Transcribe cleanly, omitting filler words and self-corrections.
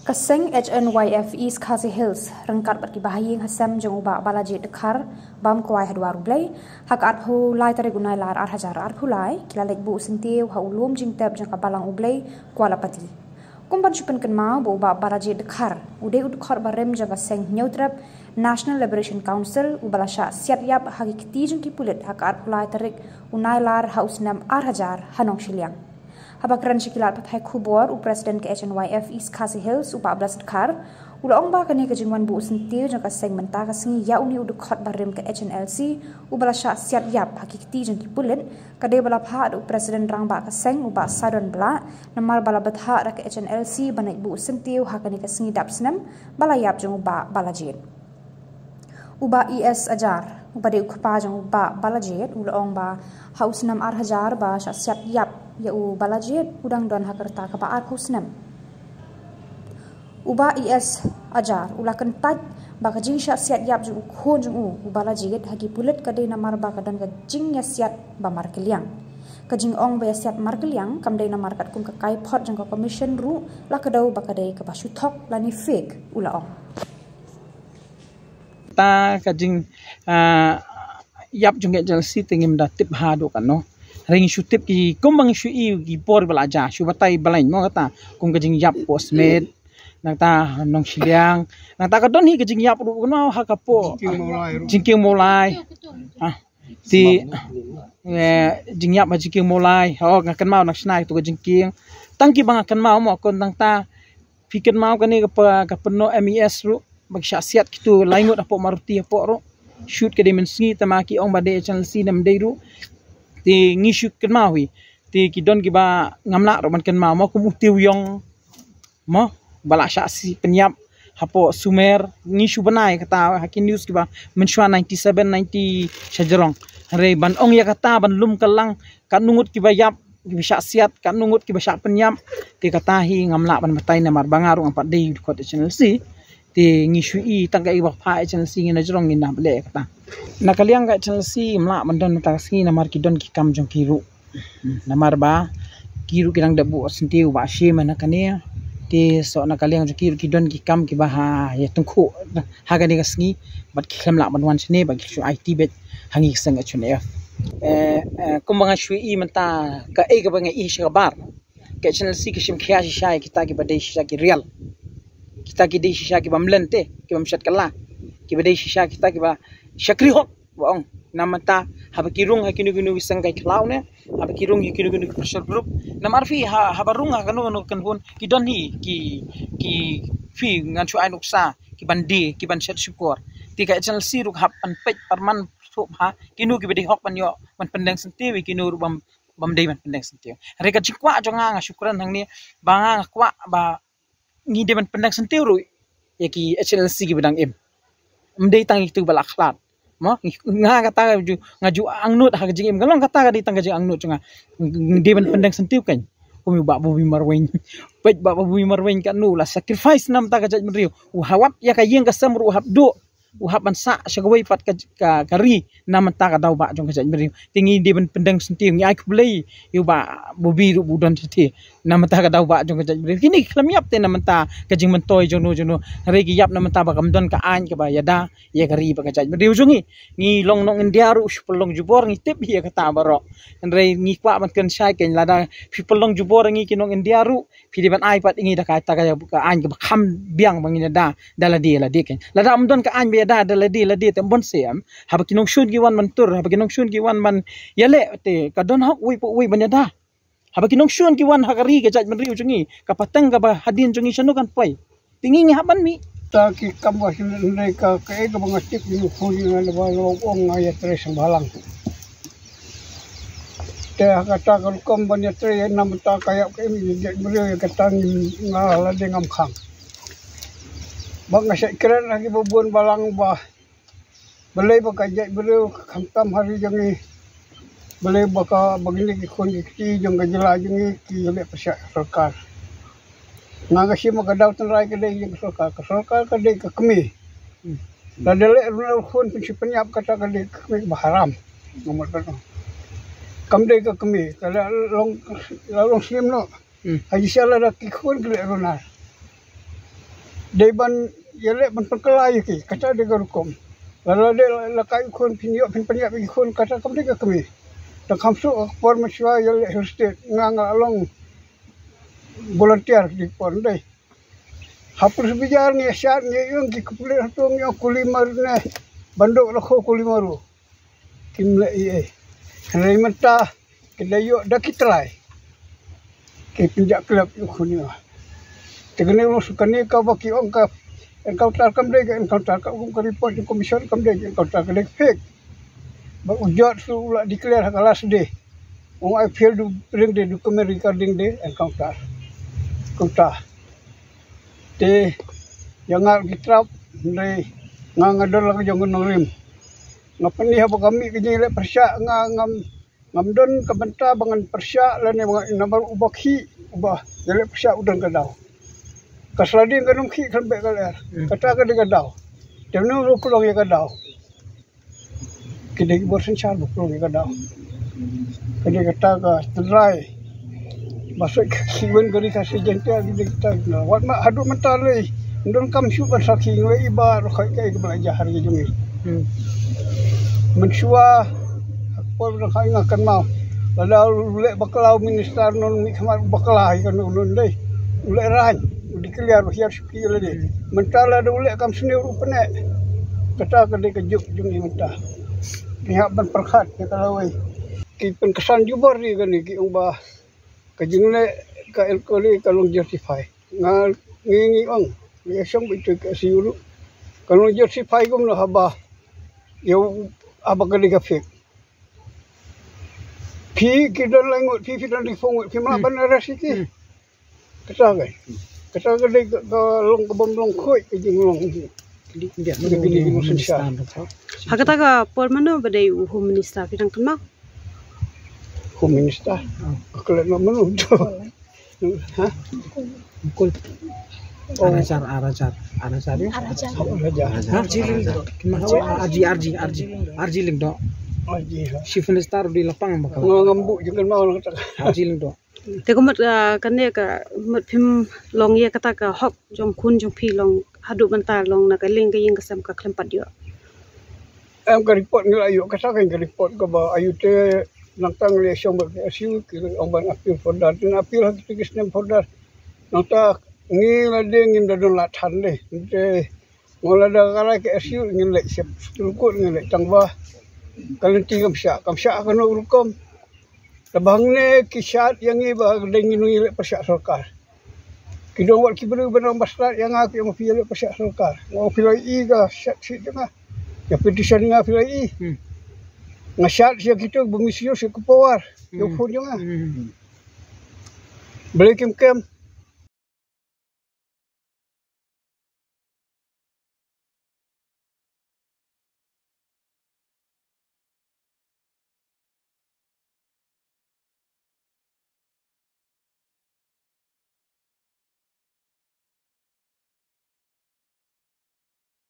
Kaseng HNYF East Khasi Hills rengkat berkibahaying hasam jeng ubah balaji dekar bam kuai hadwa rublai hak arpu lai tari gunai lar hajar arpu lai kila lek bu sentiu ha ulum jing tab jeng kabalang ublai kuala pati kumpan chupen ken mau bu ubah balaji dekar ude udkor barem jeng kaseng nyautrap National Liberation Council ubalasha siat yap hagi kiti jeng kipulit hak arpu lai tarik unai lar haus nam hajar hanong shiliang Habakran Shikilat Pathai Kubor, Presiden ke HNYF East Khasi Hills, Upa Ablas Dekar, Ula Ongba kani ke jingwan bu sentiu jangka segmen ta kasengi ya uni udukot barim ke HNLC, Ubala Syak Siat Yap Hakikti jangki pulit, Kade bala pha adu Presiden Rangba Kaseng, Uba Sadon Bala, Namar bala batha ra ke HNLC banai bu sentiu hakani kasengi dap senam, Bala Yap jang Uba Balajit. Uba ES Ajar, Uba de ukpa jang Uba Balajit, Ula Ongba Haus nam hajar ba Syak Siat Yap, ya u balajit udang don hakerta ka baar husnam uba is ajar ulakan tat ba ka jing sya siat yap ju khon ju u balajit hagi pulet ka de namar ba ka don ka jing ya siat ba mar keliang ka jing ong ba siat mar keliang kam de namar kat kum ka kai phot jang ka commission ru la ka dau ba ka de ka ba shuthok la ni fake ula ong ta ka jing yap jung jal si tingim da tip ha do kan no ring shutip ki kumbang shui ki por balaja shu batai balain mo kata kum kajing yap postmate nata nong shiliang nata ka don hi kajing yap ru no ha kapo jingking molai ti jing yap ma jingking molai ho ngakan mau nak snai tu jingking tangki bang akan mau mo kon tang ta piken mau kani ka peno mes ru bag syasiat kitu laingot apo maruti apo ru shoot ke dimensi tamaki ong bade channel si nam deiru ti ngisuk ken mawi ti kidon ki ba ngamla roman ken mau ko mutiu yong mo bala sya si penyap hapo sumer ngisu banai kata hakin news ki ba menshwa 97 90 shajarong re ban ong ya kata ban lum kelang kan nungut ki ba yap ki sya siat kan nungut ki ba sya penyap ti kata hi ngamla ban matai na mar bangarung ampat dei ko channel si ti ngisu i tangga i ba pha channel si ngina jorong ngina bele kata nakaliang ga channel si mla mandon ta si namar kidon ki kam jong kiru namar ba kiru kirang dabu sentiu ba she mana kane ti so nakaliang jong kiru kidon ki kam ki ba ha ya tungku ha ga ni gasngi bat ki khamla ban wan sne ba ki shu IT bet hangi sang chune kumbanga shu i menta ka e ga banga i shabar ke channel si ki shim khya shi shai kita ki badai shi ki real kita ki dei shisha ki bamlente ki bamshat kala ki badai shisha kita ki ba shakri hok bong namata haba kirung ha kinu kinu wisang kai klau ne haba kirung kinu kinu pressure group namarfi haba rung ha kanu kanu kan hon ki don hi ki fi ngan chu ai nuksa ki bandi ki ban shat syukur tika channel si ruk hab an pej parman so ha kinu ki badai hok pan yo man pendang sentiwi kinu bam dei man pendang sentiwi reka jikwa jonga nga syukuran hang ni banga kwa ba ngi deban pendang sentiu ru yaki HNLC ki bedang em mdei tang itu bala akhlat mo nga kata ngaju angnut ha jing em galong kata di tang jing angnut cunga deban pendang sentiu kan kumi ba bu marwen pej ba bu marwen kan nu la sacrifice nam ta gajat mriu hawat ya ka yeng ka samru habdo uhapan sa syagawai pat ka kari nam ta ka daw ba jong gajat mriu tingi deban pendang sentiu ngi ak play yu ba bobi ru budon ti nam ta ka daw ba jong gajat mriu kini klam yap te nam ta ka jing mentoy jono re ki yap nam ta ba kamdon ka an ka ba yada ya kari ba gajat mriu jongi ngi long nong india ru pelong jubor ngi tip ya kata baro re ngi kwa man kan sai ken lada pi pelong jubor ngi kinong india ru pi deban ai pat ngi da ka ta ka an ka kham biang bangin da daladi ken lada amdon ka an da daladi tembon sem haba kinong shun gi wan man tur haba kinong shun gi wan man yale te kadon hok wi banyada haba kinong shun gi wan hakari ke jaj man riu jungi kapatang ka ba hadin jungi sanu kan pai tingi ngi haban mi ta ki kamba hinai ka e ka banga tik ni phun ni na ba ong ya tre sang balang te kata ka kom ban ya tre nam ta kaya ke mi jaj mriu ka tan ngala de ngam khang bang ngasih keren lagi bubun balang bah belai baka jai beliau khantam hari jangi belai baka begini kikon ki jang gajala jangi ki le pasya sarkar ngagasi magadau tenrai kedai jang sarkar kedai ke kemi dadale runal khon penyap kata kedai kemi baharam nomor kan kamdai ke kemi kalau long slim no haji sala dak kikon kedai runal Deban yelek ban perkelai ki kata de garukom. Lalu de lakai kon pinyo pinyak kon kata kam de kami. Tak kamsu por maswa yelek hosted nganga along volunteer di pon dai. Hapus bijar ni syar ni yung ki kupule hatung yo kulimar ne banduk lako kulimaru. Kimle ie. Kanai mata kedayo dakitrai. Ki pinjak kelab yo kunia. Tegene sukani ka baki ongka encounter kam de encounter ka report di commission kam de encounter ka de fake. Ba ujot su la declare hakalas de. Ong I feel du bring de document recording de encounter. Kota. Te jangan gitrap de ngadol lang jong rim. Ngapani habo kami kini le persya ngam don kabenta bangan persya la ne nomor ubakhi ubah le persya udan kadau. Kasladi kanum ki kan be kaler. Kata ka de kadau. Temno ro kulong ya kadau. Kini borsen char kulong ya kadau. Kini kata ka trai. Masuk kiwen gari kasih jente agi de kita. Wat ma hadu mentale. Ndon kam syu ban sakhi we ibar khai kai ke belajar hari jungi. Mensua por khai ngakan mau. Lalu lek bakalau minister non mi khamar bakalai kan ulun dei. Ulek ran dikeliar hiar suki lagi. Mentala ada ulek kam seni rupane. Kata ka de kejuk jungi mentah. Pihak ban perkhat ke kalau we. Ki pen kesan jubor ni kan ki ubah kajingle ka elkoli kalong justify. Ngi ong ya song bitu ke siuru kalau justify gum lo haba yo aba ka de fake. Pi kita langut pi dan di fongut pi ma ban rasiki. Kata ka de ka long ka bom long khoi ke jinglong. Dia ni musun sya. Hakata ka por mano badai home minister pirang kemau. Home minister. Kalau nak menu tu. Ha? Kul. Arajar ya. Arji ling do. Chief minister di lapang bakal. Ngambuk jangan mau kata. Arji ling do. Te ko mat kanne ka mat phim long ye kata ka hok jong khun jong phi long hadu bantar long na ka ling ka ying ka sam ka klempat yo. Em ka report ni ayu kata kan ka report ka ba ayu te nantang le syong ba asu ki ong ban appeal for that na appeal ha ki kisnem for that. Nanta ngi la de ngim da don la than le. Te ngola da kala ke asu ngin le sep tulkut ngin le tangba. Kalanti kamsya ka no rukom. Tabangne kisat yang iba dengan nilai persyak sarkar. Kita buat kibru benar masalah yang aku yang pilih persyak sarkar. Mau pilih iga syat syat tengah. Ya petition dengan pilih i. Ngasyat siya kita bermisius siya kepawar. Yung phone yung Beli kem